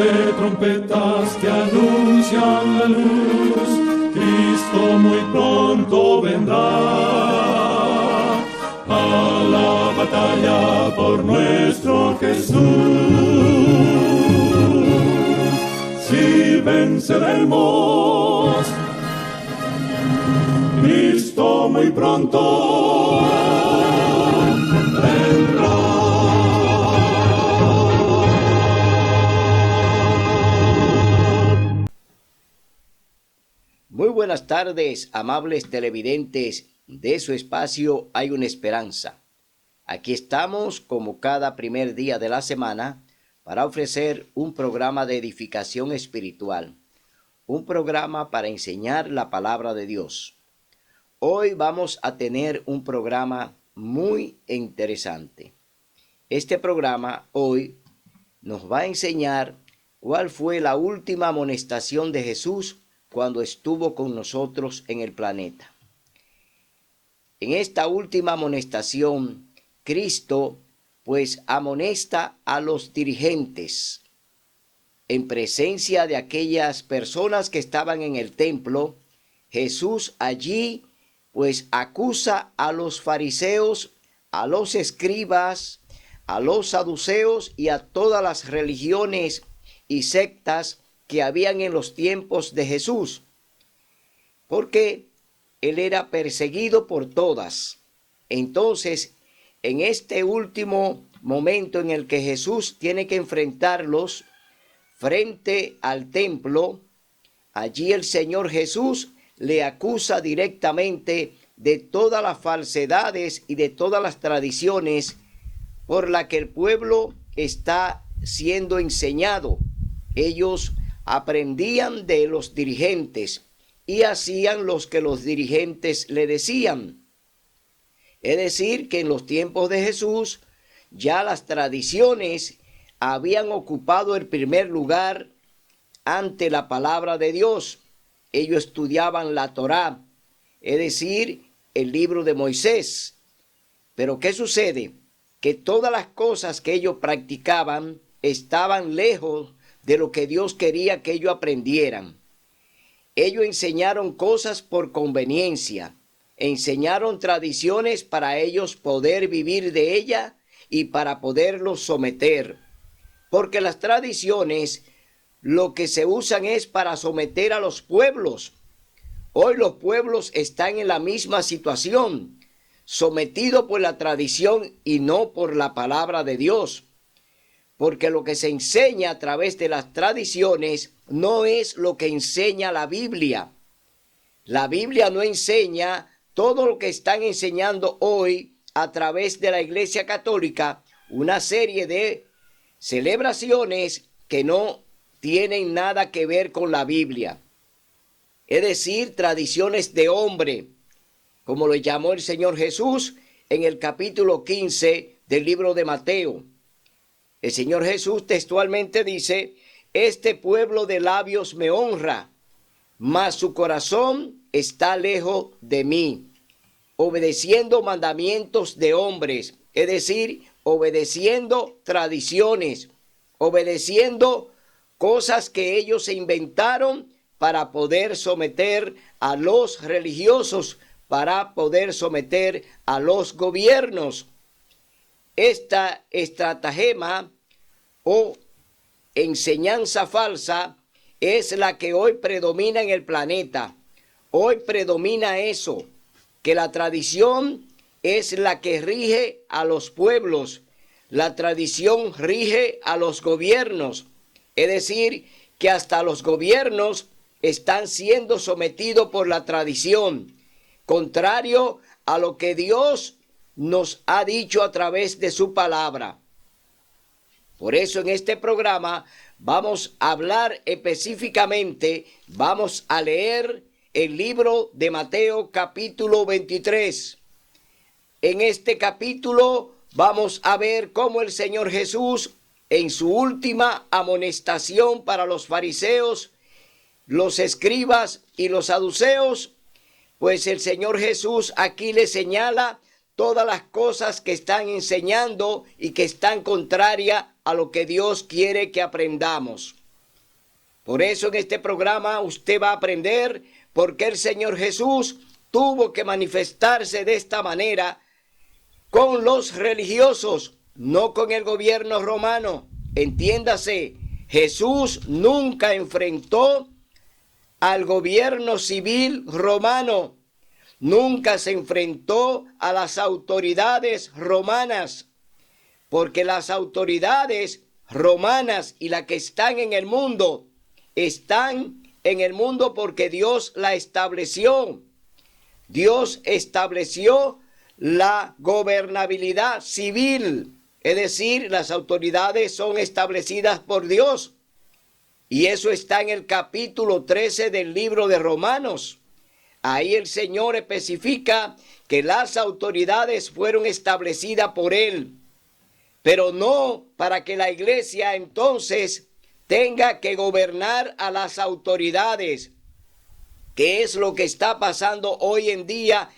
de trompetas que anuncian la luz, Cristo muy pronto vendrá a la batalla por nuestro Jesús. Si venceremos, Cristo muy pronto vendrá. Muy buenas tardes, amables televidentes de su espacio Hay una Esperanza. Aquí estamos como cada primer día de la semana para ofrecer un programa de edificación espiritual, un programa para enseñar la palabra de Dios. Hoy vamos a tener un programa muy interesante. Este programa hoy nos va a enseñar cuál fue la última amonestación de Jesús cuando estuvo con nosotros en el planeta. En esta última amonestación, Cristo pues amonesta a los dirigentes en presencia de aquellas personas que estaban en el templo. Jesús allí pues acusa a los fariseos, a los escribas, a los saduceos y a todas las religiones y sectas que habían en los tiempos de Jesús, porque él era perseguido por todas. Entonces, en este último momento en el que Jesús tiene que enfrentarlos frente al templo, allí el Señor Jesús le acusa directamente de todas las falsedades y de todas las tradiciones por las que el pueblo está siendo enseñado. Ellos aprendían de los dirigentes y hacían lo que los dirigentes le decían. Es decir, que en los tiempos de Jesús ya las tradiciones habían ocupado el primer lugar ante la palabra de Dios. Ellos estudiaban la Torá, es decir, el libro de Moisés. Pero ¿qué sucede? Que todas las cosas que ellos practicaban estaban lejos de lo que Dios quería que ellos aprendieran. Ellos enseñaron cosas por conveniencia, enseñaron tradiciones para ellos poder vivir de ella y para poderlos someter. Porque las tradiciones lo que se usan es para someter a los pueblos. Hoy los pueblos están en la misma situación, sometidos por la tradición y no por la palabra de Dios. Porque lo que se enseña a través de las tradiciones no es lo que enseña la Biblia. La Biblia no enseña todo lo que están enseñando hoy a través de la Iglesia Católica, una serie de celebraciones que no tienen nada que ver con la Biblia. Es decir, tradiciones de hombre, como lo llamó el Señor Jesús en el capítulo 15 del libro de Mateo. El Señor Jesús textualmente dice: este pueblo de labios me honra, mas su corazón está lejos de mí, obedeciendo mandamientos de hombres, es decir, obedeciendo tradiciones, obedeciendo cosas que ellos se inventaron para poder someter a los religiosos, para poder someter a los gobiernos. Esta estratagema o enseñanza falsa es la que hoy predomina en el planeta. Hoy predomina eso, que la tradición es la que rige a los pueblos. La tradición rige a los gobiernos. Es decir, que hasta los gobiernos están siendo sometidos por la tradición, contrario a lo que Dios nos ha dicho a través de su palabra. Por eso en este programa vamos a hablar específicamente, vamos a leer el libro de Mateo capítulo 23. En este capítulo vamos a ver cómo el Señor Jesús, en su última amonestación para los fariseos, los escribas y los saduceos, pues el Señor Jesús aquí le señala todas las cosas que están enseñando y que están contrarias a lo que Dios quiere que aprendamos. Por eso en este programa usted va a aprender por qué el Señor Jesús tuvo que manifestarse de esta manera con los religiosos, no con el gobierno romano. Entiéndase, Jesús nunca enfrentó al gobierno civil romano, nunca se enfrentó a las autoridades romanas, porque las autoridades romanas y las que están en el mundo porque Dios la estableció. Dios estableció la gobernabilidad civil, es decir, las autoridades son establecidas por Dios. Y eso está en el capítulo 13 del libro de Romanos. Ahí el Señor especifica que las autoridades fueron establecidas por Él, pero no para que la iglesia entonces tenga que gobernar a las autoridades, que es lo que está pasando hoy en día,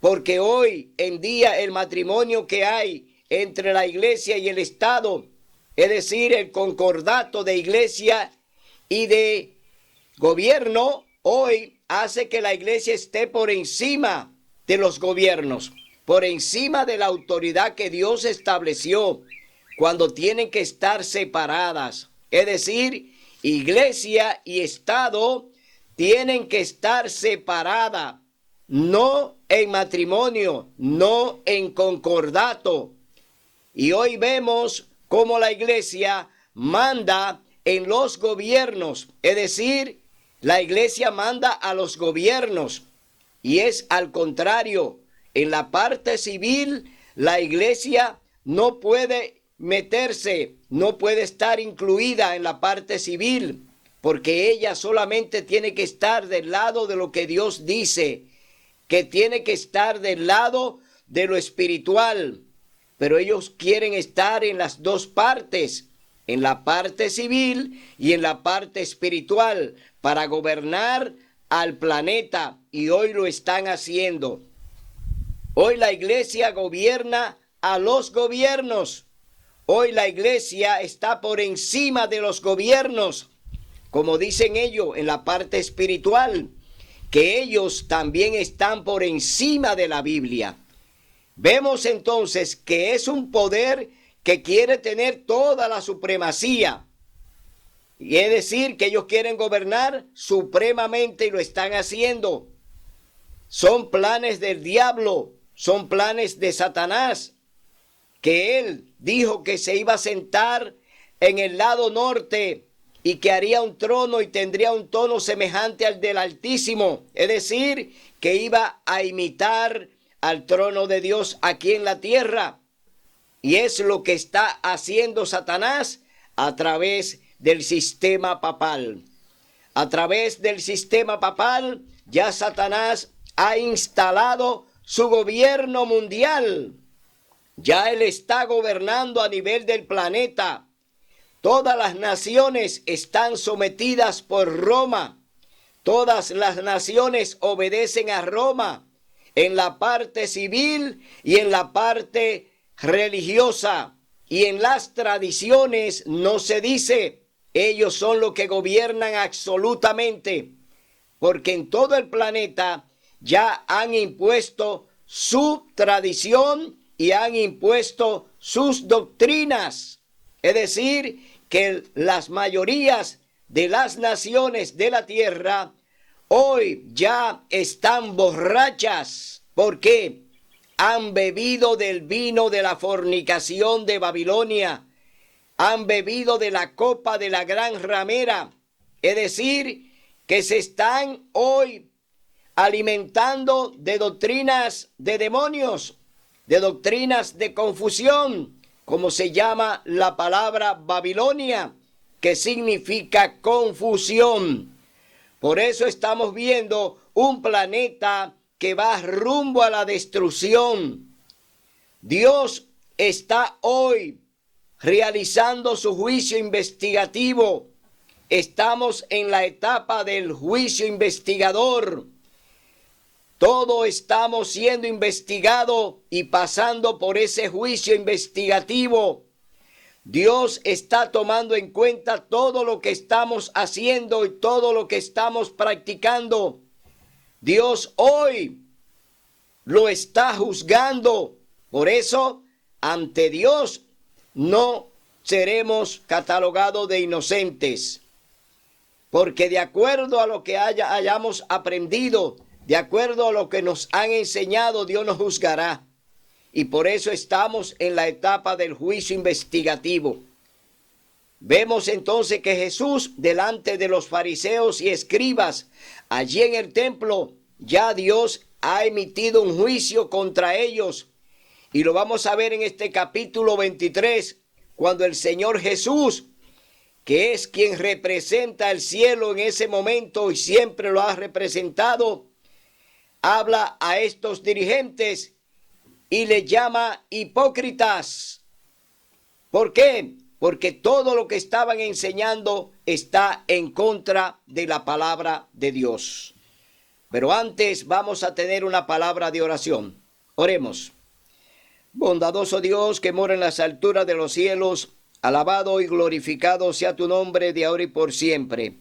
porque hoy en día el matrimonio que hay entre la iglesia y el Estado, es decir, el concordato de iglesia y de gobierno, hoy hace que la iglesia esté por encima de los gobiernos, por encima de la autoridad que Dios estableció, cuando tienen que estar separadas. Es decir, iglesia y Estado tienen que estar separadas, no en matrimonio, no en concordato. Y hoy vemos cómo la iglesia manda en los gobiernos, es decir, la iglesia manda a los gobiernos, y es al contrario. En la parte civil, la iglesia no puede meterse, no puede estar incluida en la parte civil, porque ella solamente tiene que estar del lado de lo que Dios dice, que tiene que estar del lado de lo espiritual. Pero ellos quieren estar en las dos partes, en la parte civil y en la parte espiritual, para gobernar al planeta, y hoy lo están haciendo. Hoy la iglesia gobierna a los gobiernos. Hoy la iglesia está por encima de los gobiernos, como dicen ellos en la parte espiritual, que ellos también están por encima de la Biblia. Vemos entonces que es un poder que quiere tener toda la supremacía. Y es decir, que ellos quieren gobernar supremamente y lo están haciendo. Son planes del diablo, son planes de Satanás, que él dijo que se iba a sentar en el lado norte y que haría un trono y tendría un tono semejante al del Altísimo. Es decir, que iba a imitar al trono de Dios aquí en la tierra. Y es lo que está haciendo Satanás a través del sistema papal. A través del sistema papal ya Satanás ha instalado su gobierno mundial. Ya él está gobernando a nivel del planeta. Todas las naciones están sometidas por Roma. Todas las naciones obedecen a Roma en la parte civil y en la parte religiosa. Y en las tradiciones no se dice. Ellos son los que gobiernan absolutamente, porque en todo el planeta ya han impuesto su tradición y han impuesto sus doctrinas. Es decir, que las mayorías de las naciones de la tierra hoy ya están borrachas. ¿Por qué? Han bebido del vino de la fornicación de Babilonia. Han bebido de la copa de la gran ramera. Es decir, que se están hoy alimentando de doctrinas de demonios, de doctrinas de confusión, como se llama la palabra Babilonia, que significa confusión. Por eso estamos viendo un planeta que va rumbo a la destrucción. Dios está hoy realizando su juicio investigativo. Estamos en la etapa del juicio investigador. Todo estamos siendo investigado y pasando por ese juicio investigativo. Dios está tomando en cuenta todo lo que estamos haciendo y todo lo que estamos practicando. Dios hoy lo está juzgando. Por eso, ante Dios no seremos catalogados de inocentes. Porque de acuerdo a lo que hayamos aprendido, de acuerdo a lo que nos han enseñado, Dios nos juzgará. Y por eso estamos en la etapa del juicio investigativo. Vemos entonces que Jesús, delante de los fariseos y escribas, allí en el templo, ya Dios ha emitido un juicio contra ellos. Y lo vamos a ver en este capítulo 23, cuando el Señor Jesús, que es quien representa el cielo en ese momento y siempre lo ha representado, habla a estos dirigentes y les llama hipócritas. ¿Por qué? Porque todo lo que estaban enseñando está en contra de la palabra de Dios. Pero antes vamos a tener una palabra de oración. Oremos. Bondadoso Dios que mora en las alturas de los cielos, alabado y glorificado sea tu nombre de ahora y por siempre.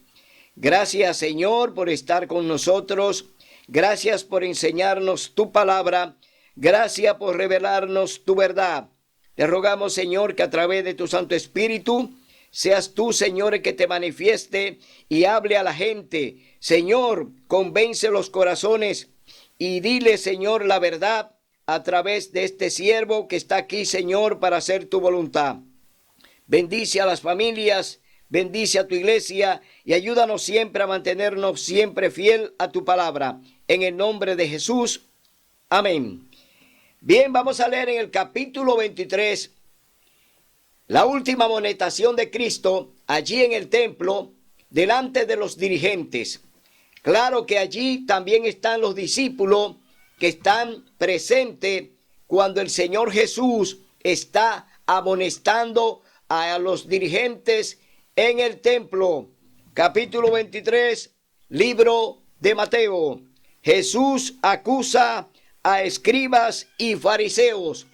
Gracias, Señor, por estar con nosotros. Gracias por enseñarnos tu palabra. Gracias por revelarnos tu verdad. Te rogamos, Señor, que a través de tu Santo Espíritu seas tú, Señor, que te manifieste y hable a la gente. Señor, convence los corazones y dile, Señor, la verdad a través de este siervo que está aquí, Señor, para hacer tu voluntad. Bendice a las familias, bendice a tu iglesia y ayúdanos siempre a mantenernos siempre fiel a tu palabra. En el nombre de Jesús. Amén. Bien, vamos a leer en el capítulo 23, la última amonestación de Cristo, allí en el templo, delante de los dirigentes. Claro que allí también están los discípulos que están presentes cuando el Señor Jesús está amonestando a los dirigentes en el templo. Capítulo 23, libro de Mateo. Jesús acusa a escribas y fariseos.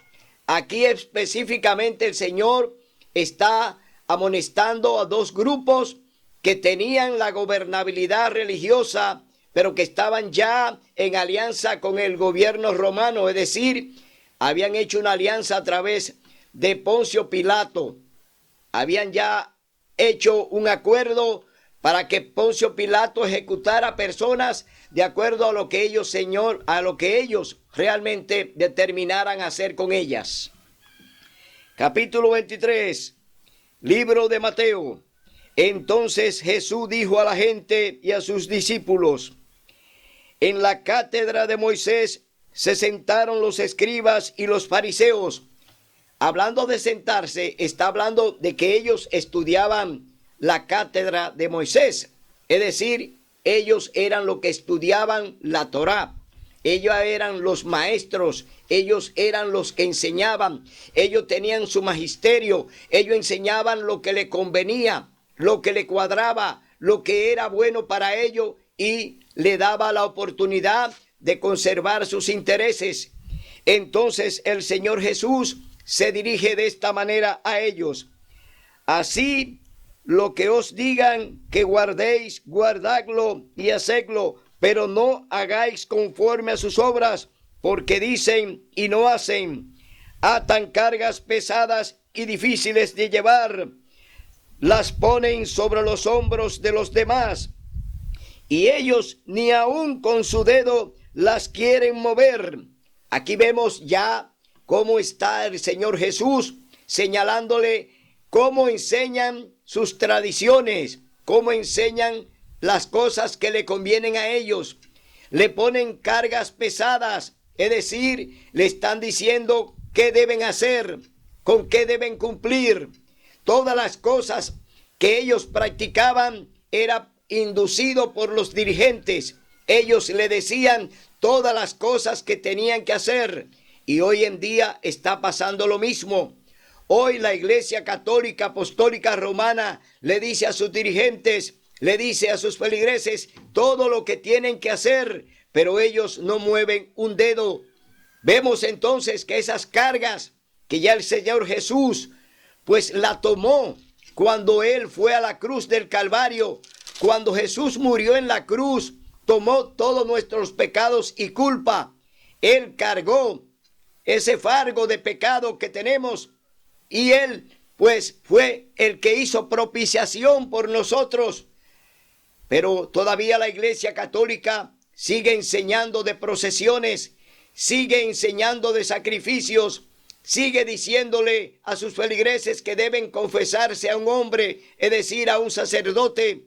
Aquí específicamente el Señor está amonestando a dos grupos que tenían la gobernabilidad religiosa, pero que estaban ya en alianza con el gobierno romano, es decir, habían hecho una alianza a través de Poncio Pilato. Habían ya hecho un acuerdo para que Poncio Pilato ejecutara personas de acuerdo a lo que ellos, Señor, a lo que ellos realmente determinaran hacer con ellas. Capítulo 23, libro de Mateo. Entonces Jesús dijo a la gente y a sus discípulos: en la cátedra de Moisés se sentaron los escribas y los fariseos. Hablando de sentarse, está hablando de que ellos estudiaban la cátedra de Moisés. Es decir, ellos eran los que estudiaban la Torá. Ellos eran los maestros, ellos eran los que enseñaban, ellos tenían su magisterio, ellos enseñaban lo que le convenía, lo que le cuadraba, lo que era bueno para ellos y le daba la oportunidad de conservar sus intereses. Entonces el Señor Jesús se dirige de esta manera a ellos: así lo que os digan que guardéis, guardadlo y hacedlo, pero no hagáis conforme a sus obras, porque dicen y no hacen. Atan cargas pesadas y difíciles de llevar, las ponen sobre los hombros de los demás, y ellos ni aun con su dedo las quieren mover. Aquí vemos ya cómo está el Señor Jesús señalándole cómo enseñan sus tradiciones, cómo enseñan las cosas que le convienen a ellos. Le ponen cargas pesadas, es decir, le están diciendo qué deben hacer, con qué deben cumplir. Todas las cosas que ellos practicaban era inducido por los dirigentes. Ellos le decían todas las cosas que tenían que hacer. Y hoy en día está pasando lo mismo. Hoy la Iglesia Católica Apostólica Romana le dice a sus dirigentes, le dice a sus feligreses todo lo que tienen que hacer, pero ellos no mueven un dedo. Vemos entonces que esas cargas que ya el Señor Jesús pues la tomó cuando Él fue a la cruz del Calvario. Cuando Jesús murió en la cruz, tomó todos nuestros pecados y culpa. Él cargó ese fardo de pecado que tenemos y Él pues fue el que hizo propiciación por nosotros. Pero todavía la Iglesia Católica sigue enseñando de procesiones, sigue enseñando de sacrificios, sigue diciéndole a sus feligreses que deben confesarse a un hombre, es decir, a un sacerdote.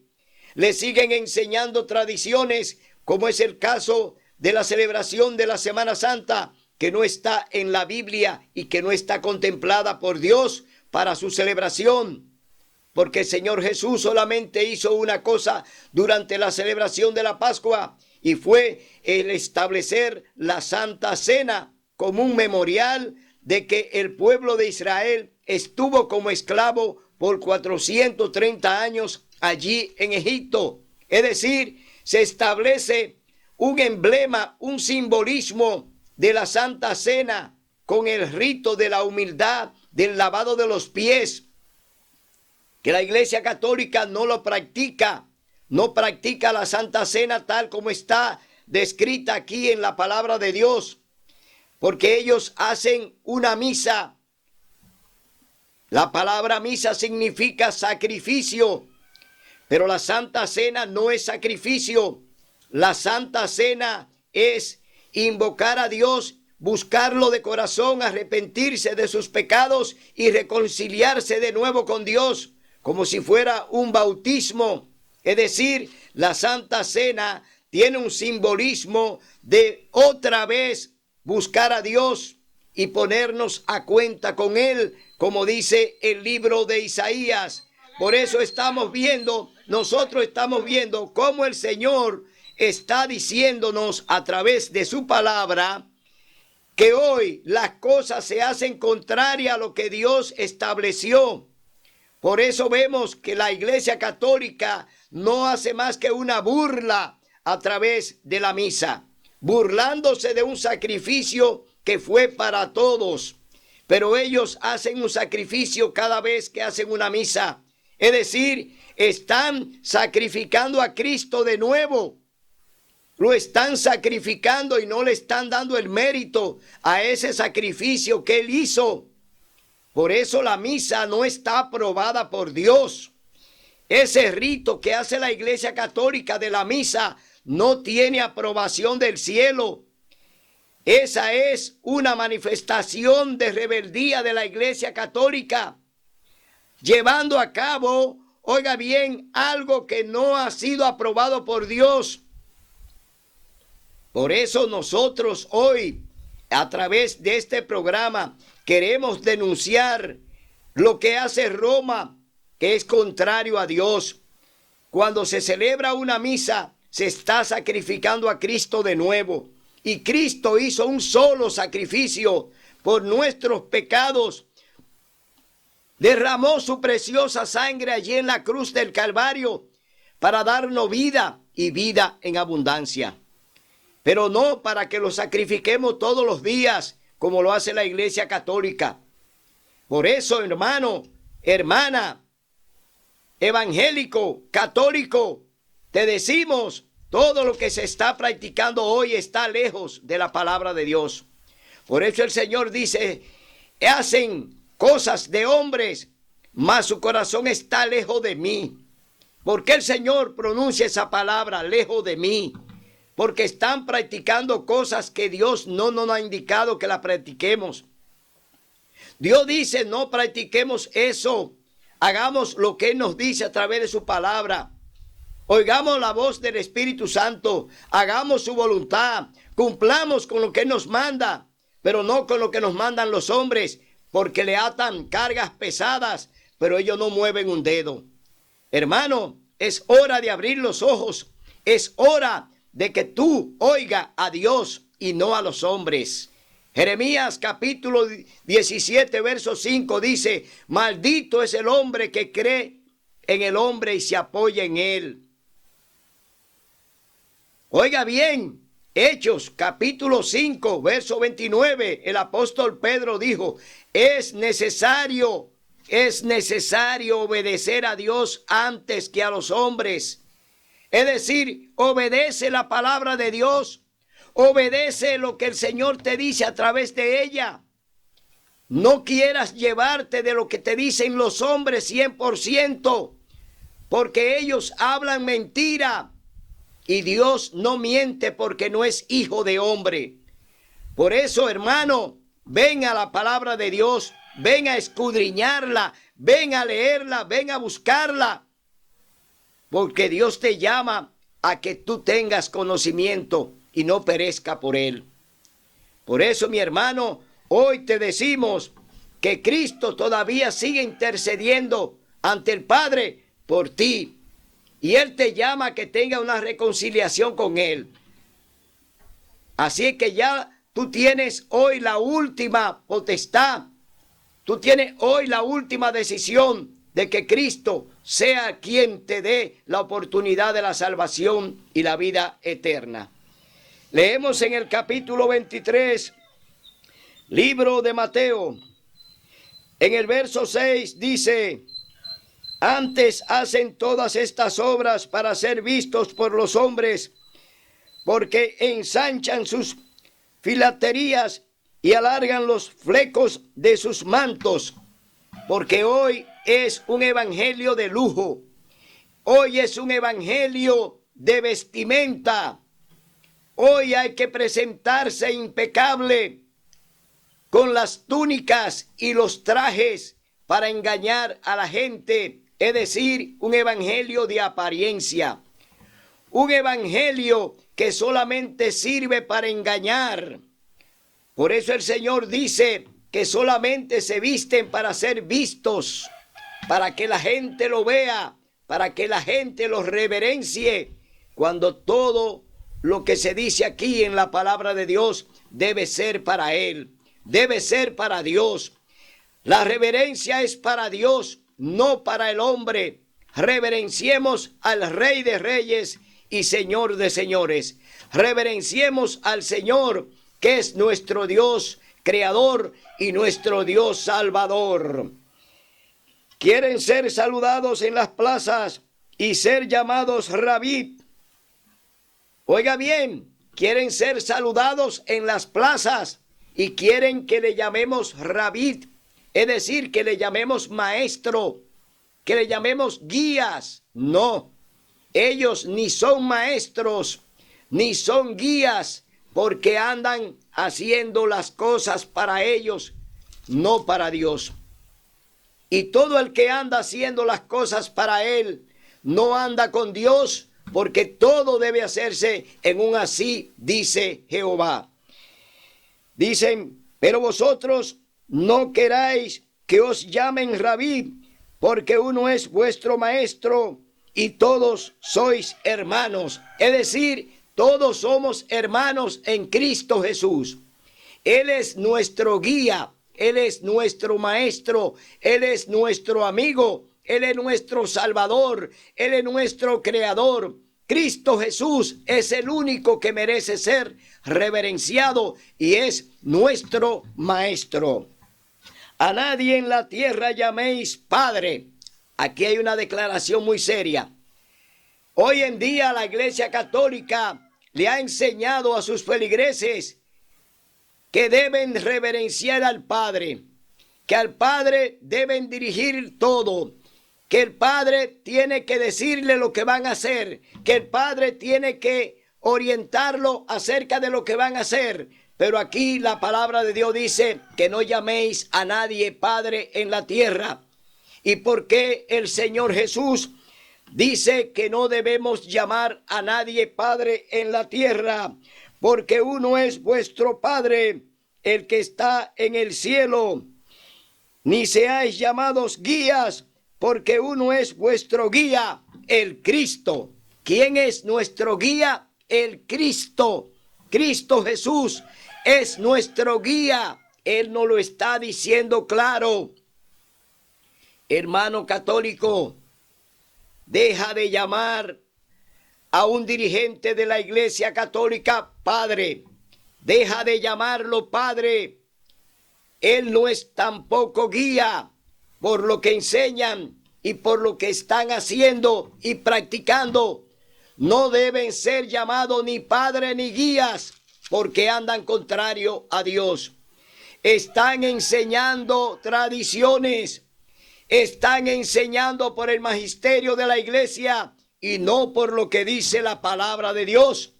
Le siguen enseñando tradiciones, como es el caso de la celebración de la Semana Santa, que no está en la Biblia y que no está contemplada por Dios para su celebración. Porque el Señor Jesús solamente hizo una cosa durante la celebración de la Pascua, y fue el establecer la Santa Cena como un memorial de que el pueblo de Israel estuvo como esclavo por 430 años allí en Egipto. Es decir, se establece un emblema, un simbolismo de la Santa Cena con el rito de la humildad, del lavado de los pies, que la Iglesia Católica no lo practica, no practica la Santa Cena tal como está descrita aquí en la palabra de Dios, porque ellos hacen una misa. La palabra misa significa sacrificio, pero la Santa Cena no es sacrificio. La Santa Cena es invocar a Dios, buscarlo de corazón, arrepentirse de sus pecados y reconciliarse de nuevo con Dios, como si fuera un bautismo. Es decir, la Santa Cena tiene un simbolismo de otra vez buscar a Dios y ponernos a cuenta con Él, como dice el libro de Isaías. Por eso nosotros estamos viendo cómo el Señor está diciéndonos a través de su palabra que hoy las cosas se hacen contrarias a lo que Dios estableció. Por eso vemos que la Iglesia Católica no hace más que una burla a través de la misa, burlándose de un sacrificio que fue para todos. Pero ellos hacen un sacrificio cada vez que hacen una misa. Es decir, están sacrificando a Cristo de nuevo. Lo están sacrificando y no le están dando el mérito a ese sacrificio que Él hizo. Por eso la misa no está aprobada por Dios. Ese rito que hace la Iglesia Católica de la misa no tiene aprobación del cielo. Esa es una manifestación de rebeldía de la Iglesia Católica, llevando a cabo, oiga bien, algo que no ha sido aprobado por Dios. Por eso nosotros hoy, a través de este programa, queremos denunciar lo que hace Roma, que es contrario a Dios. Cuando se celebra una misa, se está sacrificando a Cristo de nuevo. Y Cristo hizo un solo sacrificio por nuestros pecados. Derramó su preciosa sangre allí en la cruz del Calvario para darnos vida y vida en abundancia. Pero no para que lo sacrifiquemos todos los días como lo hace la Iglesia Católica. Por eso, hermano, hermana, evangélico, católico, te decimos, todo lo que se está practicando hoy está lejos de la palabra de Dios. Por eso el Señor dice, hacen cosas de hombres, mas su corazón está lejos de mí. ¿Por qué el Señor pronuncia esa palabra, lejos de mí? Porque están practicando cosas que Dios no nos ha indicado que la practiquemos. Dios dice, no practiquemos eso. Hagamos lo que Él nos dice a través de su palabra. Oigamos la voz del Espíritu Santo. Hagamos su voluntad. Cumplamos con lo que Él nos manda, pero no con lo que nos mandan los hombres, porque le atan cargas pesadas, pero ellos no mueven un dedo. Hermano, es hora de abrir los ojos. Es hora de que tú oiga a Dios y no a los hombres. Jeremías capítulo 17, verso 5 dice, maldito es el hombre que cree en el hombre y se apoya en él. Oiga bien, Hechos capítulo 5, verso 29, el apóstol Pedro dijo, es necesario es necesario obedecer a Dios antes que a los hombres. Es decir, obedece la palabra de Dios, obedece lo que el Señor te dice a través de ella. No quieras llevarte de lo que te dicen los hombres 100%, porque ellos hablan mentira y Dios no miente porque no es hijo de hombre. Por eso, hermano, ven a la palabra de Dios, ven a escudriñarla, ven a leerla, ven a buscarla, porque Dios te llama a que tú tengas conocimiento y no perezca por él. Por eso, mi hermano, hoy te decimos que Cristo todavía sigue intercediendo ante el Padre por ti. Y Él te llama a que tenga una reconciliación con Él. Así que ya tú tienes hoy la última potestad. Tú tienes hoy la última decisión de que Cristo sea quien te dé la oportunidad de la salvación y la vida eterna. Leemos en el capítulo 23, libro de Mateo. En el verso 6 dice: antes hacen todas estas obras para ser vistos por los hombres, porque ensanchan sus filaterías y alargan los flecos de sus mantos, porque hoy es un evangelio de lujo, hoy es un evangelio de vestimenta, hoy hay que presentarse impecable con las túnicas y los trajes para engañar a la gente. Es decir, un evangelio de apariencia, un evangelio que solamente sirve para engañar. Por eso el Señor dice que solamente se visten para ser vistos, para que la gente lo vea, para que la gente los reverencie, cuando todo lo que se dice aquí en la palabra de Dios debe ser para Él, debe ser para Dios. La reverencia es para Dios, no para el hombre. Reverenciemos al Rey de Reyes y Señor de Señores. Reverenciemos al Señor, que es nuestro Dios creador y nuestro Dios salvador. Quieren ser saludados en las plazas y ser llamados Rabí. Oiga bien, quieren ser saludados en las plazas y quieren que le llamemos Rabí. Es decir, que le llamemos maestro, que le llamemos guías. No, ellos ni son maestros, ni son guías, porque andan haciendo las cosas para ellos, no para Dios. Y todo el que anda haciendo las cosas para Él, no anda con Dios, porque todo debe hacerse en un así, dice Jehová. Dicen, pero vosotros no queráis que os llamen Rabí, porque uno es vuestro maestro y todos sois hermanos. Es decir, todos somos hermanos en Cristo Jesús. Él es nuestro guía, Él es nuestro maestro, Él es nuestro amigo, Él es nuestro salvador, Él es nuestro creador. Cristo Jesús es el único que merece ser reverenciado y es nuestro maestro. A nadie en la tierra llaméis Padre. Aquí hay una declaración muy seria. Hoy en día la Iglesia Católica le ha enseñado a sus feligreses que deben reverenciar al Padre, que al Padre deben dirigir todo, que el Padre tiene que decirle lo que van a hacer, que el Padre tiene que orientarlo acerca de lo que van a hacer. Pero aquí la palabra de Dios dice que no llaméis a nadie Padre en la tierra. ¿Y por qué el Señor Jesús dice que no debemos llamar a nadie Padre en la tierra? Porque uno es vuestro Padre, el que está en el cielo. Ni seáis llamados guías, porque uno es vuestro guía, el Cristo. ¿Quién es nuestro guía? El Cristo. Cristo Jesús es nuestro guía. Él nos lo está diciendo claro. Hermano católico, deja de llamar a un dirigente de la Iglesia Católica Padre. Deja de llamarlo Padre. Él no es tampoco guía, por lo que enseñan y por lo que están haciendo y practicando, no deben ser llamados ni padres ni guías, porque andan contrario a Dios. Están enseñando tradiciones, están enseñando por el magisterio de la iglesia y no por lo que dice la palabra de Dios,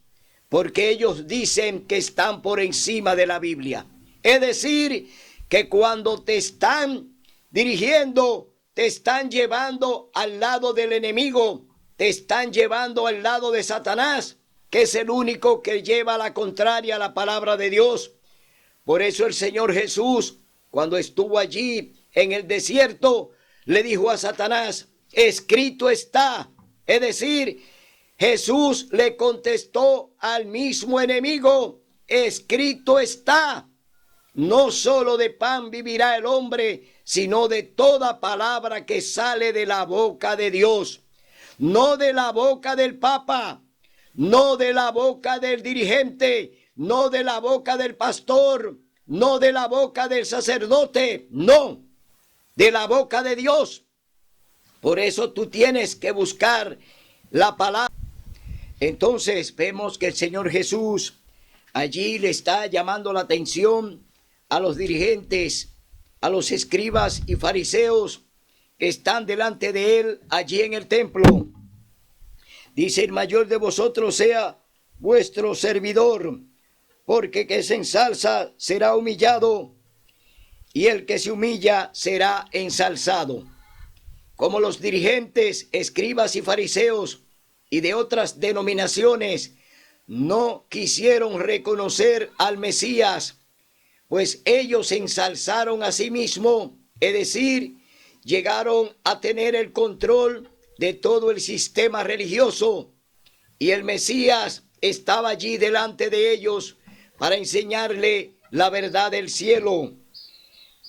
porque ellos dicen que están por encima de la Biblia. Es decir, que cuando te están dirigiendo, te están llevando al lado del enemigo, te están llevando al lado de Satanás, que es el único que lleva la contraria a la palabra de Dios. Por eso el Señor Jesús, cuando estuvo allí en el desierto, le dijo a Satanás, escrito está. Es decir, Jesús le contestó al mismo enemigo, escrito está. No solo de pan vivirá el hombre, sino de toda palabra que sale de la boca de Dios. No de la boca del Papa, no de la boca del dirigente, no de la boca del pastor, no de la boca del sacerdote, no, de la boca de Dios. Por eso tú tienes que buscar la palabra. Entonces vemos que el Señor Jesús allí le está llamando la atención a los dirigentes, a los escribas y fariseos que están delante de él allí en el templo. Dice, el mayor de vosotros sea vuestro servidor, porque que se ensalza será humillado, y el que se humilla será ensalzado. Como los dirigentes, escribas y fariseos y de otras denominaciones no quisieron reconocer al Mesías, pues ellos se ensalzaron a sí mismos, es decir, llegaron a tener el control de todo el sistema religioso, y el Mesías estaba allí delante de ellos para enseñarle la verdad del cielo.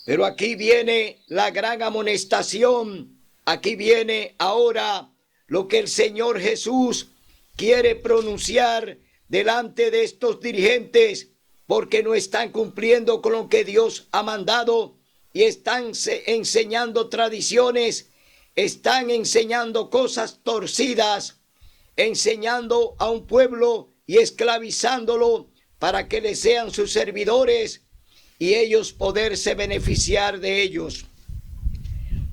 Pero aquí viene la gran amonestación, aquí viene ahora lo que el Señor Jesús quiere pronunciar delante de estos dirigentes, porque no están cumpliendo con lo que Dios ha mandado y están enseñando tradiciones, están enseñando cosas torcidas, enseñando a un pueblo y esclavizándolo para que le sean sus servidores y ellos poderse beneficiar de ellos.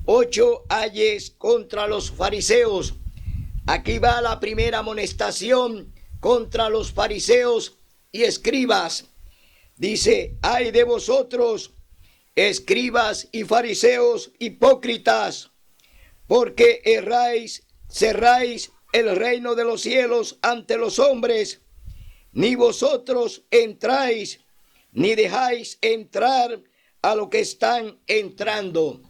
8 ayes contra los fariseos. Aquí va la primera amonestación contra los fariseos y escribas. Dice, ay de vosotros, escribas y fariseos hipócritas, porque cerráis el reino de los cielos ante los hombres, ni vosotros entráis, ni dejáis entrar a lo que están entrando.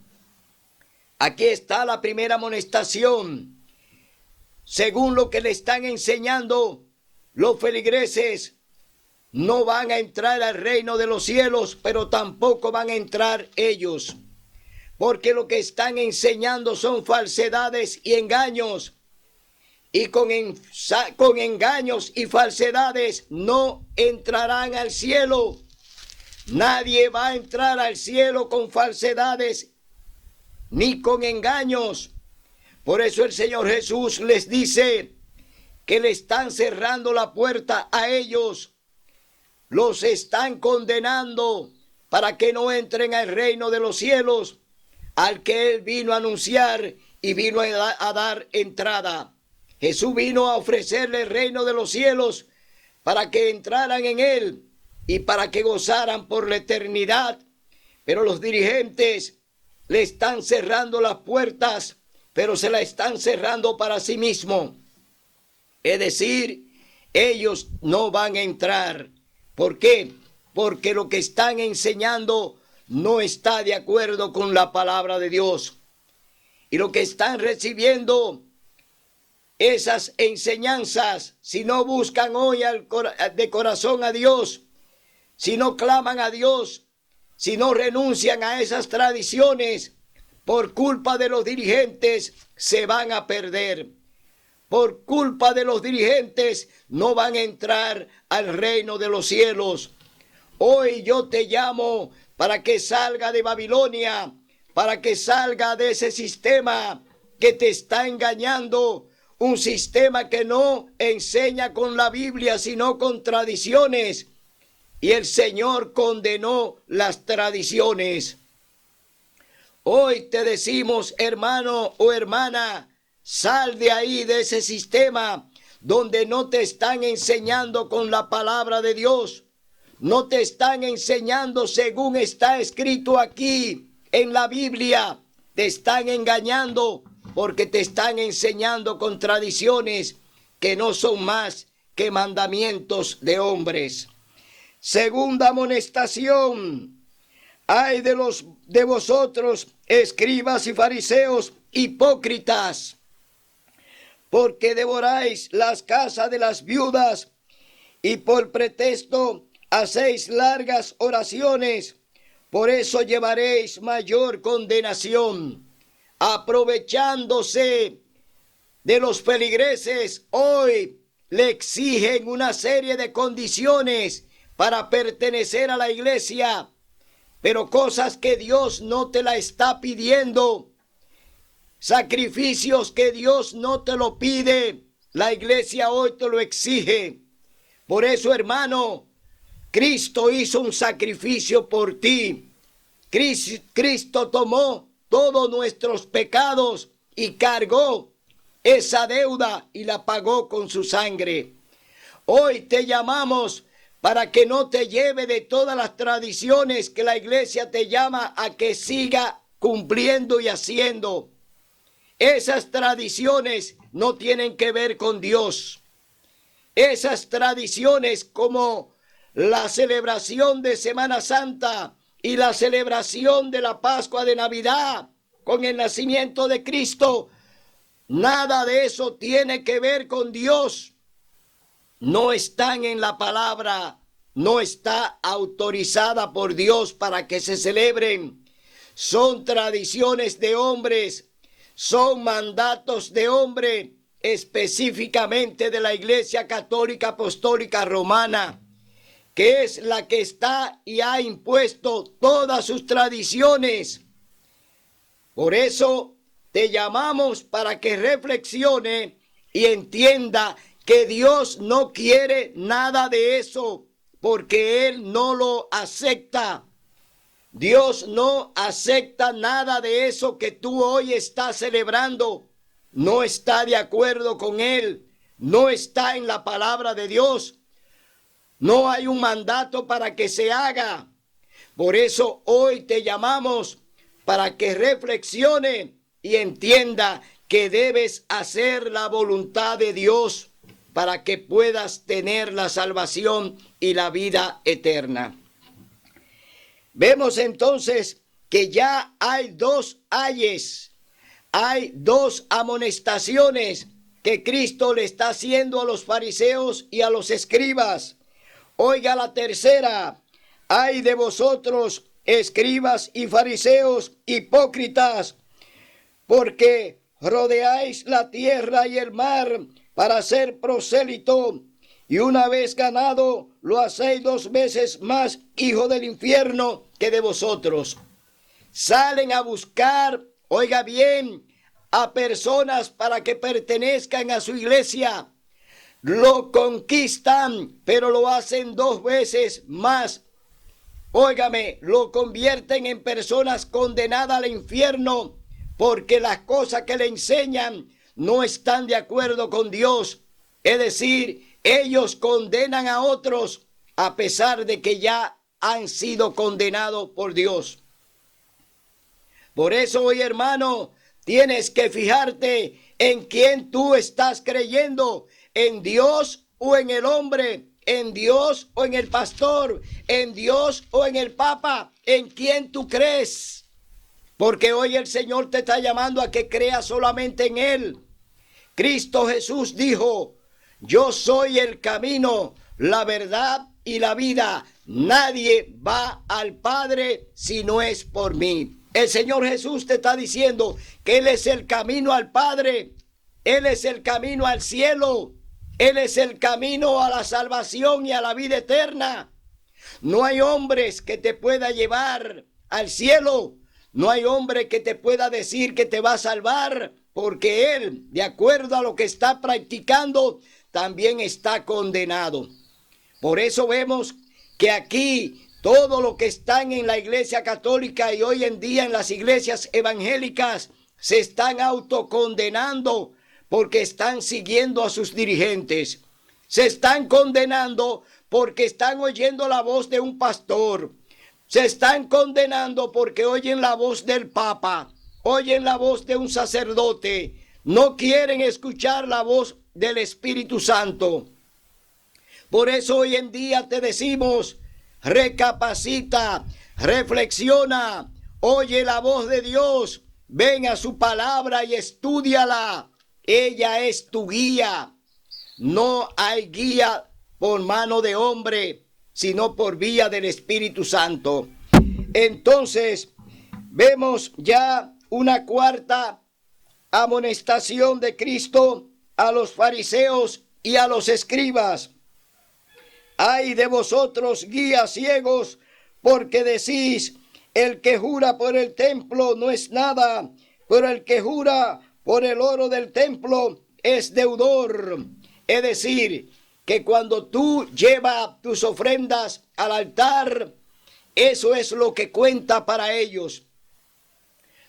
Aquí está la primera amonestación. Según lo que le están enseñando, los feligreses no van a entrar al reino de los cielos, pero tampoco van a entrar ellos, porque lo que están enseñando son falsedades y engaños, y con engaños y falsedades no entrarán al cielo. Nadie va a entrar al cielo con falsedades ni con engaños. Por eso el Señor Jesús les dice que le están cerrando la puerta a ellos, los están condenando para que no entren al reino de los cielos, al que Él vino a anunciar y vino a dar entrada. Jesús vino a ofrecerle el reino de los cielos para que entraran en Él y para que gozaran por la eternidad. Pero los dirigentes le están cerrando las puertas, pero se la están cerrando para sí mismos. Es decir, ellos no van a entrar. ¿Por qué? Porque lo que están enseñando no está de acuerdo con la palabra de Dios. Y lo que están recibiendo, esas enseñanzas, si no buscan hoy de corazón a Dios, si no claman a Dios, si no renuncian a esas tradiciones, por culpa de los dirigentes se van a perder. Por culpa de los dirigentes no van a entrar al reino de los cielos. Hoy yo te llamo para que salga de Babilonia, para que salga de ese sistema que te está engañando, un sistema que no enseña con la Biblia, sino con tradiciones. Y el Señor condenó las tradiciones. Hoy te decimos, hermano o hermana, sal de ahí, de ese sistema donde no te están enseñando con la palabra de Dios. No te están enseñando según está escrito aquí en la Biblia. Te están engañando porque te están enseñando con tradiciones que no son más que mandamientos de hombres. Segunda amonestación. Ay de vosotros, escribas y fariseos, hipócritas, porque devoráis las casas de las viudas y por pretexto hacéis largas oraciones. Por eso llevaréis mayor condenación. Aprovechándose de los feligreses, hoy le exigen una serie de condiciones para pertenecer a la iglesia, pero cosas que Dios no te la está pidiendo, sacrificios que Dios no te lo pide, la iglesia hoy te lo exige. Por eso, hermano, Cristo hizo un sacrificio por ti. Cristo tomó todos nuestros pecados y cargó esa deuda y la pagó con su sangre. Hoy te llamamos para que no te lleve de todas las tradiciones que la iglesia te llama a que siga cumpliendo y haciendo. Esas tradiciones no tienen que ver con Dios. Esas tradiciones como la celebración de Semana Santa y la celebración de la Pascua de Navidad con el nacimiento de Cristo, nada de eso tiene que ver con Dios. No están en la palabra, no está autorizada por Dios para que se celebren. Son tradiciones de hombres, son mandatos de hombre, específicamente de la Iglesia Católica Apostólica Romana, que es la que está y ha impuesto todas sus tradiciones. Por eso te llamamos para que reflexione y entienda que Dios no quiere nada de eso, porque Él no lo acepta. Dios no acepta nada de eso que tú hoy estás celebrando. No está de acuerdo con Él. No está en la palabra de Dios. No hay un mandato para que se haga. Por eso hoy te llamamos para que reflexione y entienda que debes hacer la voluntad de Dios para que puedas tener la salvación y la vida eterna. Vemos entonces que ya hay dos ayes, hay dos amonestaciones que Cristo le está haciendo a los fariseos y a los escribas. Oiga la tercera: ay de vosotros, escribas y fariseos, hipócritas, porque rodeáis la tierra y el mar para ser prosélito, y una vez ganado, lo hacéis 2 veces más hijo del infierno que de vosotros. Salen a buscar, oiga bien, a personas para que pertenezcan a su iglesia. Lo conquistan, pero lo hacen 2 veces más. Óigame, lo convierten en personas condenadas al infierno, porque las cosas que le enseñan no están de acuerdo con Dios. Es decir, ellos condenan a otros a pesar de que ya han sido condenados por Dios. Por eso hoy, hermano, tienes que fijarte en quién tú estás creyendo, en Dios o en el hombre, en Dios o en el pastor, en Dios o en el Papa, en quién tú crees. Porque hoy el Señor te está llamando a que creas solamente en Él. Cristo Jesús dijo: yo soy el camino, la verdad y la vida. Nadie va al Padre si no es por mí. El Señor Jesús te está diciendo que Él es el camino al Padre. Él es el camino al cielo. Él es el camino a la salvación y a la vida eterna. No hay hombres que te pueda llevar al cielo. No hay hombre que te pueda decir que te va a salvar, porque él, de acuerdo a lo que está practicando, también está condenado. Por eso vemos que aquí todo lo que están en la iglesia católica y hoy en día en las iglesias evangélicas se están autocondenando porque están siguiendo a sus dirigentes. Se están condenando porque están oyendo la voz de un pastor. Se están condenando porque oyen la voz del Papa, oyen la voz de un sacerdote. No quieren escuchar la voz del Espíritu Santo. Por eso hoy en día te decimos, recapacita, reflexiona, oye la voz de Dios, ven a su palabra y estúdiala. Ella es tu guía. No hay guía por mano de hombre, sino por vía del Espíritu Santo. Entonces, vemos ya una cuarta amonestación de Cristo a los fariseos y a los escribas. Ay de vosotros, guías ciegos, porque decís, el que jura por el templo no es nada, pero el que jura por el oro del templo es deudor. Es decir, que cuando tú llevas tus ofrendas al altar, eso es lo que cuenta para ellos.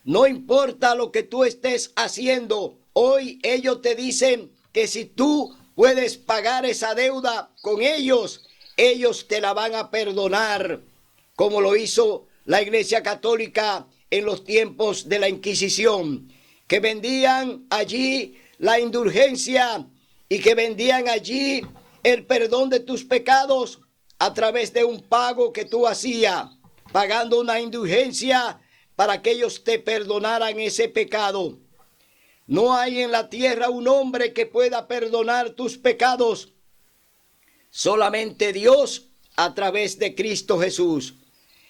No importa lo que tú estés haciendo, hoy ellos te dicen que si tú puedes pagar esa deuda con ellos, ellos te la van a perdonar, como lo hizo la Iglesia Católica en los tiempos de la Inquisición, que vendían allí la indulgencia y que vendían allí el perdón de tus pecados a través de un pago que tú hacías, pagando una indulgencia para que ellos te perdonaran ese pecado. No hay en la tierra un hombre que pueda perdonar tus pecados. Solamente Dios a través de Cristo Jesús.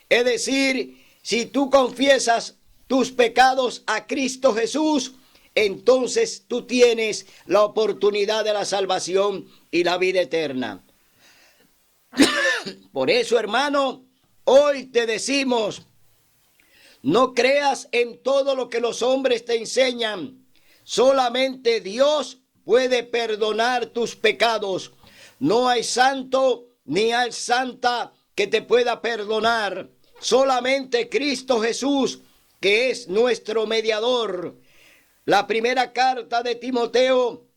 Es decir, si tú confiesas tus pecados a Cristo Jesús, entonces tú tienes la oportunidad de la salvación y la vida eterna. Por eso, hermano, hoy te decimos, no creas en todo lo que los hombres te enseñan. Solamente Dios puede perdonar tus pecados. No hay santo ni hay santa que te pueda perdonar. Solamente Cristo Jesús, que es nuestro mediador. La primera carta de Timoteo,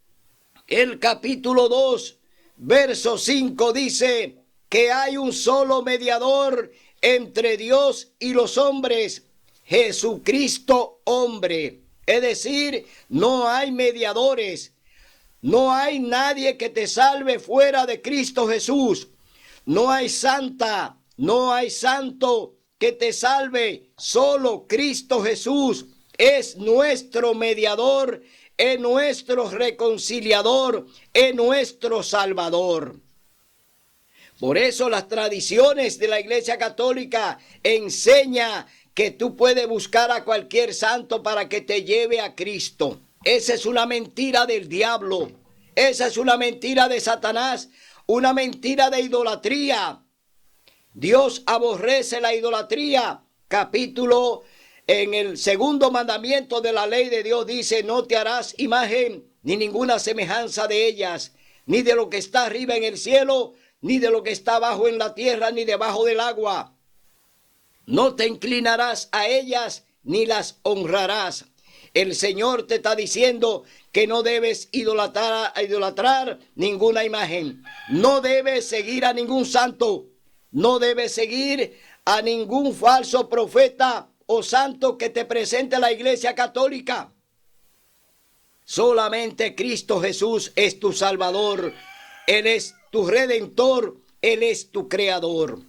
el capítulo 2, verso 5 dice que hay un solo mediador entre Dios y los hombres, Jesucristo hombre. Es decir, no hay mediadores, no hay nadie que te salve fuera de Cristo Jesús. No hay santa, no hay santo que te salve, solo Cristo Jesús es nuestro mediador, es nuestro reconciliador, es nuestro salvador. Por eso las tradiciones de la Iglesia Católica enseñan que tú puedes buscar a cualquier santo para que te lleve a Cristo. Esa es una mentira del diablo. Esa es una mentira de Satanás, una mentira de idolatría. Dios aborrece la idolatría. Capítulo en el segundo mandamiento de la ley de Dios dice, no te harás imagen ni ninguna semejanza de ellas, ni de lo que está arriba en el cielo, ni de lo que está abajo en la tierra, ni debajo del agua. No te inclinarás a ellas, ni las honrarás. El Señor te está diciendo que no debes idolatrar ninguna imagen. No debes seguir a ningún santo. No debes seguir a ningún falso profeta o santo que te presente la Iglesia Católica. Solamente Cristo Jesús es tu Salvador. Él es tu Redentor. Él es tu Creador.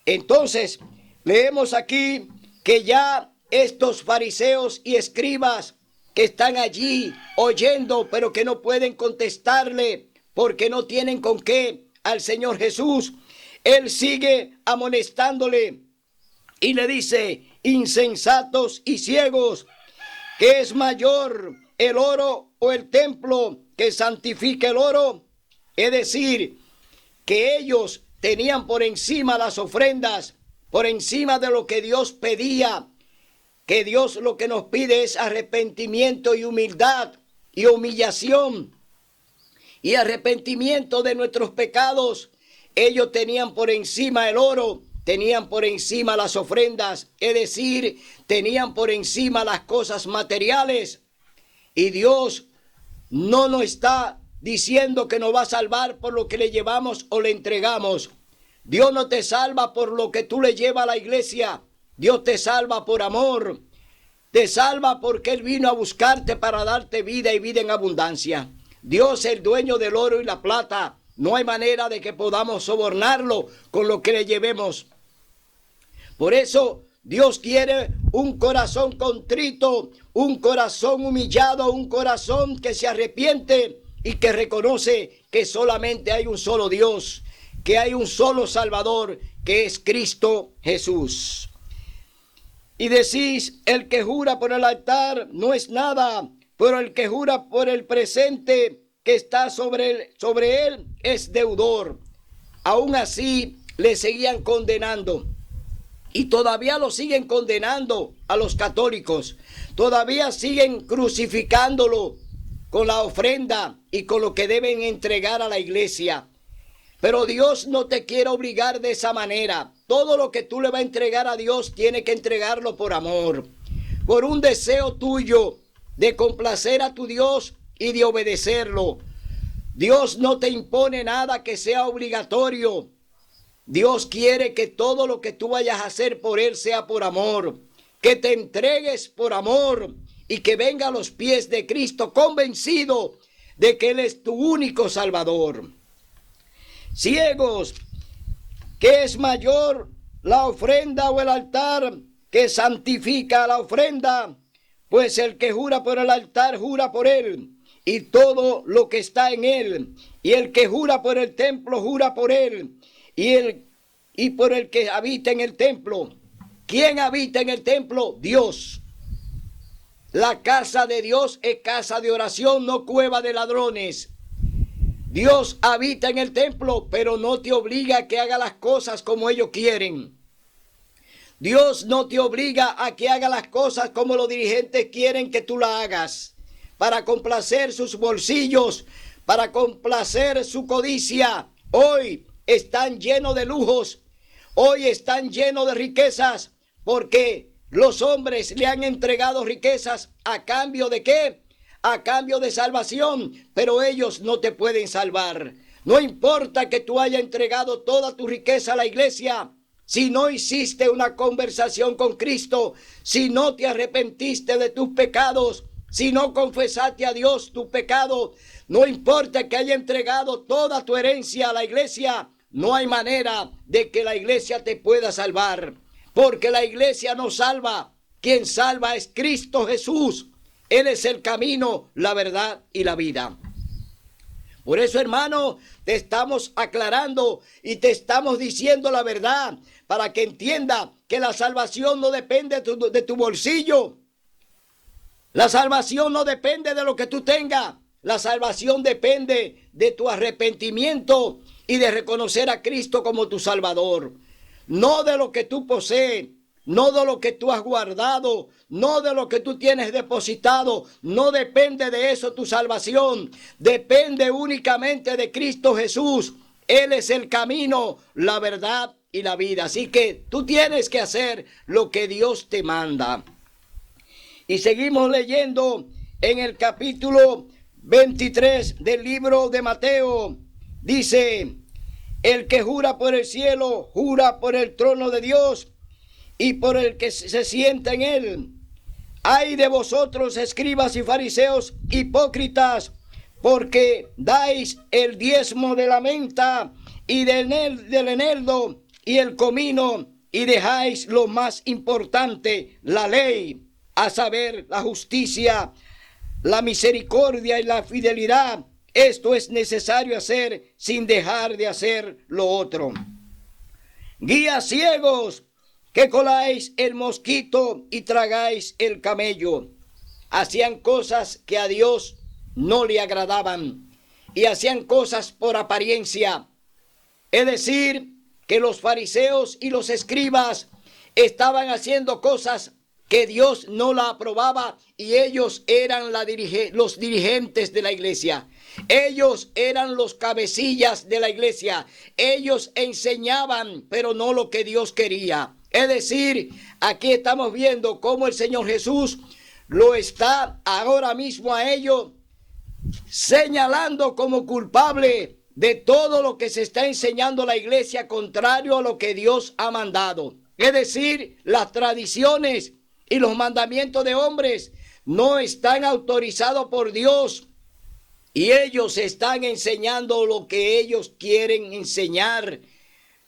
Entonces, leemos aquí que ya estos fariseos y escribas que están allí oyendo, pero que no pueden contestarle porque no tienen con qué al Señor Jesús, Él sigue amonestándole y le dice, insensatos y ciegos, ¿qué es mayor, el oro o el templo que santifica el oro? Es decir, que ellos tenían por encima las ofrendas, por encima de lo que Dios pedía, que Dios lo que nos pide es arrepentimiento y humildad y humillación y arrepentimiento de nuestros pecados. Ellos tenían por encima el oro, tenían por encima las ofrendas, es decir, tenían por encima las cosas materiales. Y Dios no nos está diciendo que nos va a salvar por lo que le llevamos o le entregamos. Dios no te salva por lo que tú le llevas a la iglesia. Dios te salva por amor. Te salva porque Él vino a buscarte para darte vida y vida en abundancia. Dios es el dueño del oro y la plata. No hay manera de que podamos sobornarlo con lo que le llevemos. Por eso Dios quiere un corazón contrito, un corazón humillado, un corazón que se arrepiente y que reconoce que solamente hay un solo Dios, que hay un solo Salvador, que es Cristo Jesús. Y decís, el que jura por el altar no es nada, pero el que jura por el presente que está sobre él es deudor. Aún así le seguían condenando. Y todavía lo siguen condenando a los católicos. Todavía siguen crucificándolo con la ofrenda y con lo que deben entregar a la iglesia. Pero Dios no te quiere obligar de esa manera. Todo lo que tú le vas a entregar a Dios, tiene que entregarlo por amor, por un deseo tuyo de complacer a tu Dios y de obedecerlo. Dios no te impone nada que sea obligatorio. Dios quiere que todo lo que tú vayas a hacer por Él sea por amor, que te entregues por amor y que venga a los pies de Cristo convencido de que Él es tu único Salvador. Ciegos, ¿qué es mayor, la ofrenda o el altar que santifica la ofrenda? Pues el que jura por el altar jura por él y todo lo que está en él, y el que jura por el templo jura por él y por el que habita en el templo. ¿Quién habita en el templo? Dios. La casa de Dios es casa de oración, no cueva de ladrones. Dios habita en el templo, pero no te obliga a que haga las cosas como ellos quieren. Dios no te obliga a que haga las cosas como los dirigentes quieren que tú la hagas, para complacer sus bolsillos, para complacer su codicia. Hoy están llenos de lujos, hoy están llenos de riquezas, porque los hombres le han entregado riquezas a cambio de ¿qué? A cambio de salvación, pero ellos no te pueden salvar. No importa que tú hayas entregado toda tu riqueza a la iglesia, si no hiciste una conversación con Cristo, si no te arrepentiste de tus pecados, si no confesaste a Dios tu pecado, no importa que haya entregado toda tu herencia a la iglesia, no hay manera de que la iglesia te pueda salvar, porque la iglesia no salva. Quien salva es Cristo Jesús. Él es el camino, la verdad y la vida. Por eso, hermano, te estamos aclarando y te estamos diciendo la verdad para que entienda que la salvación no depende de tu bolsillo. La salvación no depende de lo que tú tengas. La salvación depende de tu arrepentimiento y de reconocer a Cristo como tu Salvador. No de lo que tú posees, no de lo que tú has guardado, no de lo que tú tienes depositado. No depende de eso tu salvación. Depende únicamente de Cristo Jesús. Él es el camino, la verdad y la vida. Así que tú tienes que hacer lo que Dios te manda. Y seguimos leyendo en el capítulo 23 del libro de Mateo. Dice, el que jura por el cielo, jura por el trono de Dios y por el que se sienta en él. Ay de vosotros, escribas y fariseos hipócritas, porque dais el diezmo de la menta y del eneldo y el comino, y dejáis lo más importante, la ley, a saber, la justicia, la misericordia y la fidelidad. Esto es necesario hacer sin dejar de hacer lo otro. Guías ciegos, que coláis el mosquito y tragáis el camello. Hacían cosas que a Dios no le agradaban y hacían cosas por apariencia. Es decir, que los fariseos y los escribas estaban haciendo cosas que Dios no la aprobaba y ellos eran los dirigentes de la iglesia. Ellos eran los cabecillas de la iglesia. Ellos enseñaban, pero no lo que Dios quería. Es decir, aquí estamos viendo cómo el Señor Jesús lo está ahora mismo a ellos señalando como culpable de todo lo que se está enseñando la iglesia contrario a lo que Dios ha mandado. Es decir, las tradiciones y los mandamientos de hombres no están autorizados por Dios y ellos están enseñando lo que ellos quieren enseñar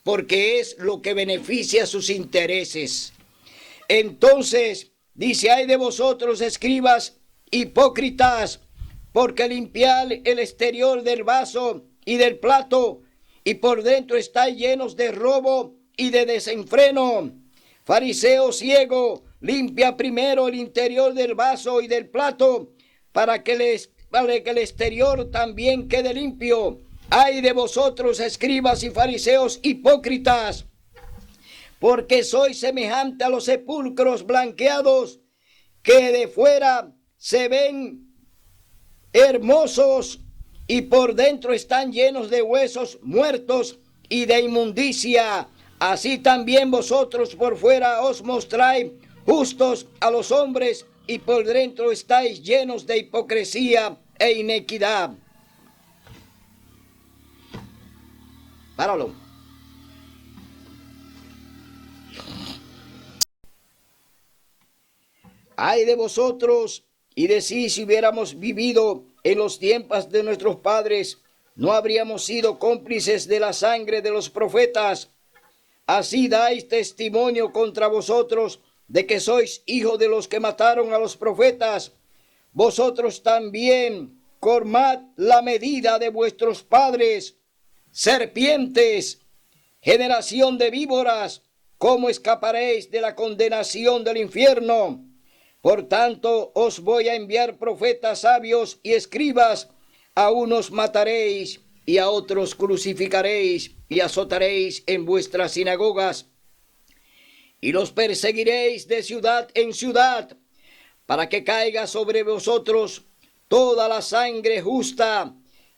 porque es lo que beneficia sus intereses. Entonces, dice, ay de vosotros, escribas hipócritas, porque limpiad el exterior del vaso y del plato, y por dentro estáis llenos de robo y de desenfreno. Fariseo ciego, limpia primero el interior del vaso y del plato, para que el exterior también quede limpio. Ay de vosotros, escribas y fariseos hipócritas, porque sois semejante a los sepulcros blanqueados, que de fuera se ven hermosos y por dentro están llenos de huesos muertos y de inmundicia. Así también vosotros por fuera os mostráis justos a los hombres y por dentro estáis llenos de hipocresía e inequidad. Páralo. Ay de vosotros, y decís, si hubiéramos vivido en los tiempos de nuestros padres, no habríamos sido cómplices de la sangre de los profetas. Así dais testimonio contra vosotros de que sois hijos de los que mataron a los profetas. Vosotros también colmad la medida de vuestros padres. Serpientes, generación de víboras, ¿cómo escaparéis de la condenación del infierno? Por tanto, os voy a enviar profetas sabios y escribas. A unos mataréis y a otros crucificaréis y azotaréis en vuestras sinagogas. Y los perseguiréis de ciudad en ciudad, para que caiga sobre vosotros toda la sangre justa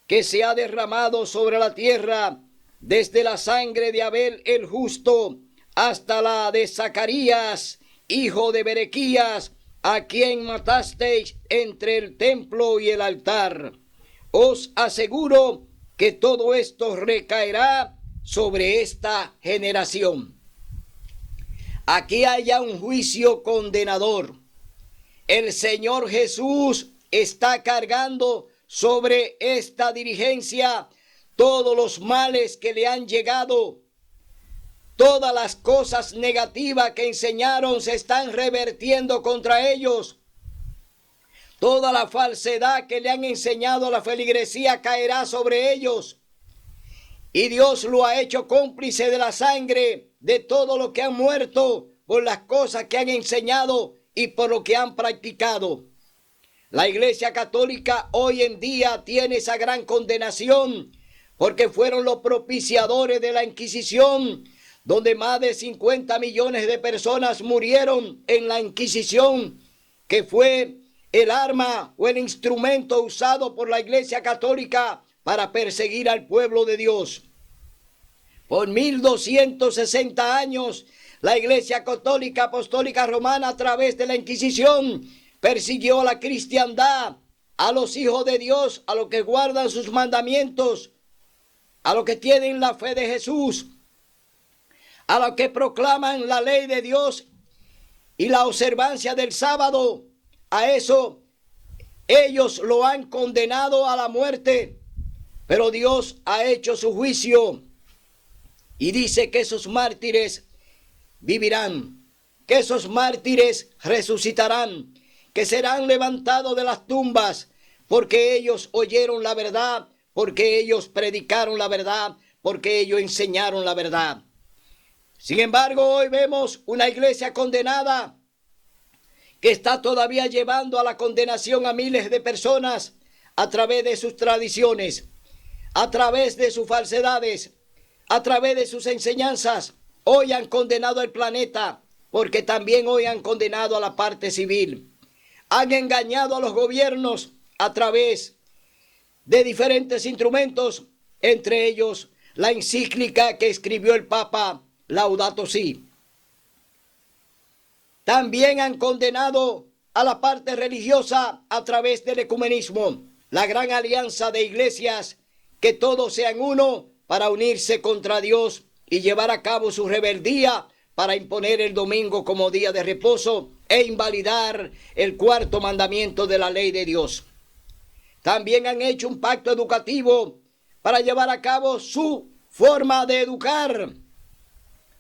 que se ha derramado sobre la tierra, desde la sangre de Abel el justo hasta la de Zacarías, hijo de Berequías, a quien matasteis entre el templo y el altar. Os aseguro que todo esto recaerá sobre esta generación. Aquí hay ya un juicio condenador. El Señor Jesús está cargando sobre esta dirigencia todos los males que le han llegado. Todas las cosas negativas que enseñaron se están revertiendo contra ellos. Toda la falsedad que le han enseñado a la feligresía caerá sobre ellos. Y Dios lo ha hecho cómplice de la sangre de todo lo que han muerto por las cosas que han enseñado y por lo que han practicado. La Iglesia Católica hoy en día tiene esa gran condenación porque fueron los propiciadores de la Inquisición, donde más de 50 millones de personas murieron en la Inquisición, que fue el arma o el instrumento usado por la Iglesia Católica para perseguir al pueblo de Dios. Por 1260 años, la Iglesia Católica Apostólica Romana, a través de la Inquisición, persiguió a la cristiandad, a los hijos de Dios, a los que guardan sus mandamientos, a los que tienen la fe de Jesús, a los que proclaman la ley de Dios y la observancia del sábado. A eso ellos lo han condenado a la muerte, pero Dios ha hecho su juicio y dice que esos mártires vivirán, que esos mártires resucitarán, que serán levantados de las tumbas, porque ellos oyeron la verdad, porque ellos predicaron la verdad, porque ellos enseñaron la verdad. Sin embargo, hoy vemos una iglesia condenada que está todavía llevando a la condenación a miles de personas a través de sus tradiciones, a través de sus falsedades, a través de sus enseñanzas. Hoy han condenado el planeta, porque también hoy han condenado a la parte civil. Han engañado a los gobiernos a través de diferentes instrumentos, entre ellos la encíclica que escribió el Papa Laudato Si. También han condenado a la parte religiosa a través del ecumenismo, la gran alianza de iglesias, que todos sean uno para unirse contra Dios y llevar a cabo su rebeldía para imponer el domingo como día de reposo e invalidar el cuarto mandamiento de la ley de Dios. También han hecho un pacto educativo para llevar a cabo su forma de educar,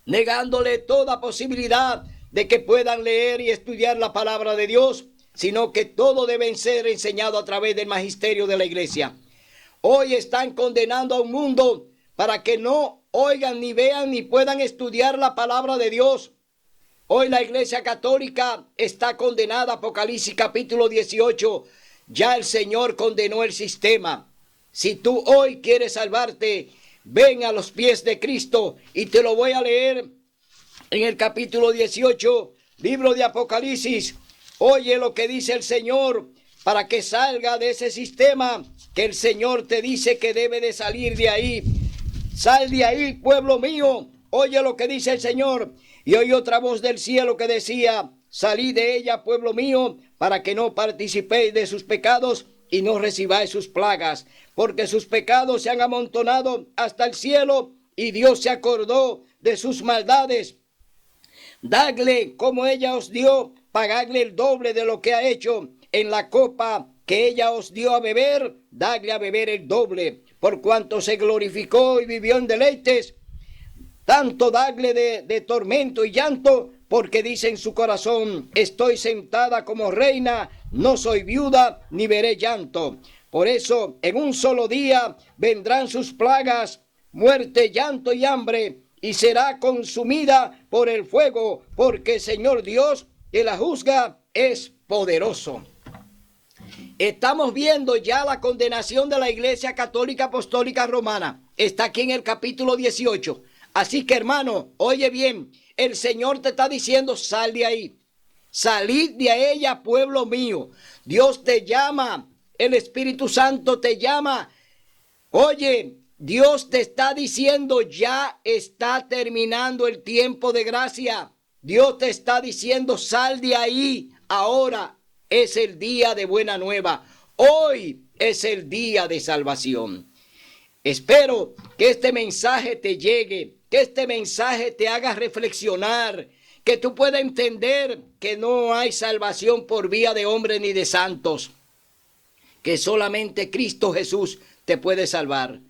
negándole toda posibilidad de que puedan leer y estudiar la palabra de Dios, sino que todo debe ser enseñado a través del magisterio de la iglesia. Hoy están condenando a un mundo para que no oigan, ni vean, ni puedan estudiar la palabra de Dios. Hoy la Iglesia Católica está condenada. Apocalipsis capítulo 18. Ya el Señor condenó el sistema. Si tú hoy quieres salvarte, ven a los pies de Cristo, y te lo voy a leer en el capítulo 18, libro de Apocalipsis. Oye lo que dice el Señor para que salga de ese sistema que el Señor te dice que debe de salir de ahí. Sal de ahí, pueblo mío. Oye lo que dice el Señor. Y oí otra voz del cielo que decía: salid de ella, pueblo mío, para que no participéis de sus pecados y no recibáis sus plagas, porque sus pecados se han amontonado hasta el cielo y Dios se acordó de sus maldades. Dadle como ella os dio, pagadle el doble de lo que ha hecho. En la copa que ella os dio a beber, dadle a beber el doble, por cuanto se glorificó y vivió en deleites. Tanto dadle de tormento y llanto, porque dice en su corazón: estoy sentada como reina, no soy viuda, ni veré llanto. Por eso, en un solo día vendrán sus plagas, muerte, llanto y hambre, y será consumida por el fuego, porque el Señor Dios, que la juzga, es poderoso. Estamos viendo ya la condenación de la Iglesia Católica Apostólica Romana. Está aquí en el capítulo 18. Así que, hermano, oye bien, el Señor te está diciendo: sal de ahí, salid de ella, pueblo mío. Dios te llama, el Espíritu Santo te llama. Oye, Dios te está diciendo: ya está terminando el tiempo de gracia. Dios te está diciendo: sal de ahí. Ahora es el día de buena nueva. Hoy es el día de salvación. Espero que este mensaje te llegue, que este mensaje te haga reflexionar, que tú puedas entender que no hay salvación por vía de hombres ni de santos, que solamente Cristo Jesús te puede salvar.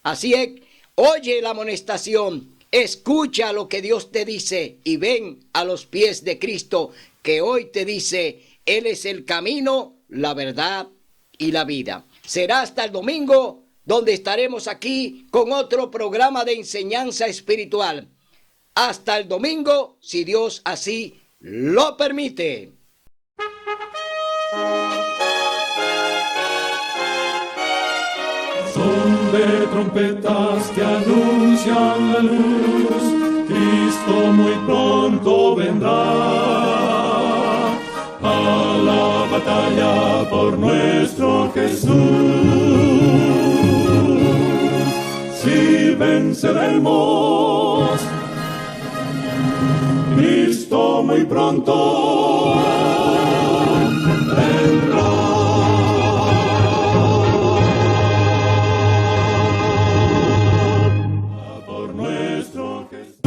Así es, oye la amonestación, escucha lo que Dios te dice y ven a los pies de Cristo, que hoy te dice: Él es el camino, la verdad y la vida. Será hasta el domingo, donde estaremos aquí con otro programa de enseñanza espiritual. Hasta el domingo, si Dios así lo permite. Son de trompetas que anuncian la luz, Cristo muy pronto vendrá. A la batalla por nuestro Jesús, si venceremos, Cristo muy pronto vendrá. Por nuestro Jesús,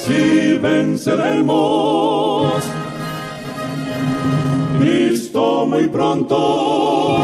si venceremos, Cristo muy pronto